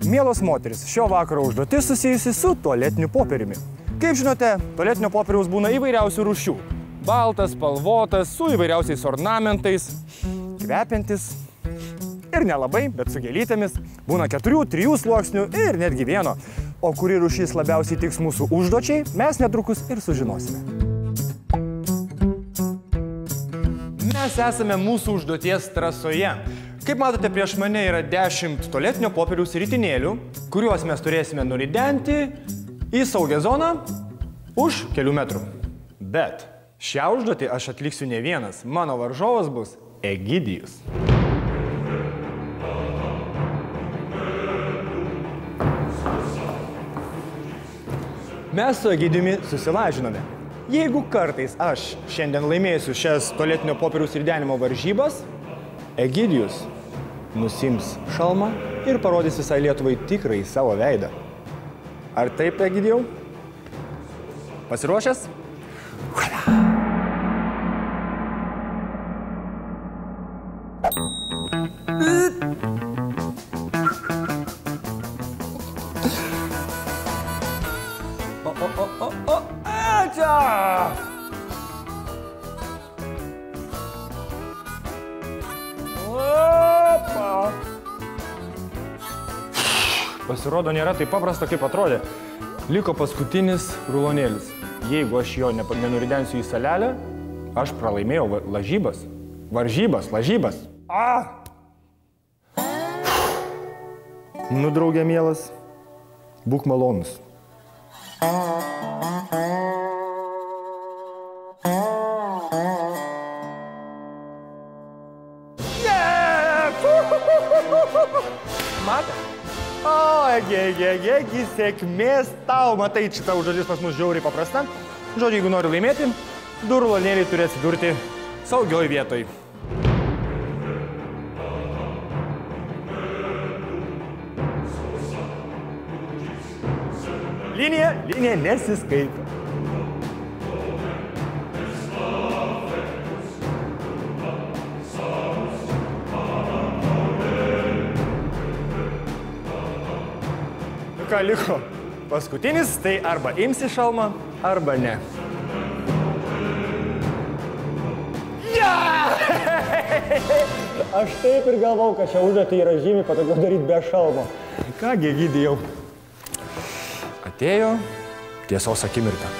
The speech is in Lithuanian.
Mielos moteris, šio vakaro užduotis susijusi su tualetiniu popieriumi. Kaip žinote, tualetinio popieriaus būna įvairiausių rūšių. Baltas, spalvotas, su įvairiausiais ornamentais, kvepiantis ir nelabai, bet su gėlytėmis. Būna 4, 3 sluoksnių ir netgi 1. O kuri rūšis labiausiai tiks mūsų užduočiai, mes netrukus ir sužinosime. Mes esame mūsų užduoties trasoje. Kaip matote, prieš mane yra 10 tualetinio popieriaus ritinėlių, kuriuos mes turėsime nuridenti į saugią zoną už kelių metrų. Bet šią užduotį aš atliksiu ne vienas. Mano varžovas bus Egidijus. Mes su Egidijumi susilažinome. Jeigu kartais aš šiandien laimėsiu šias tualetinio popieriaus ridenimo varžybas, Egidijus nusims šalmą ir parodys visai Lietuvai tikrai savo veidą. Ar taip, Egidijau? Pasiruošęs? Pasirodo, nėra taip paprasta, kaip atrodė. Liko paskutinis rulonėlis. Jeigu aš jo nenuridensiu į salelę, aš pralaimėjau lažybas. Lažybas. Nu, draugė mielas, būk malonus. Matė? Egi, sėkmės tau. Matai, šitą užduotis pas mus žiauriai paprasta. Žodžiu, jeigu nori laimėti, 2 rulonėliai turės atsidurti saugioj vietoj. Linija nesiskaito. Ką liko? Paskutinis, tai arba imsi šalmą, arba ne. Aš taip ir galvau, kad šią užduotį yra žymiai patogiau daryti be šalmo. Kągi, Egidijau. Atėjo tiesos akimirka.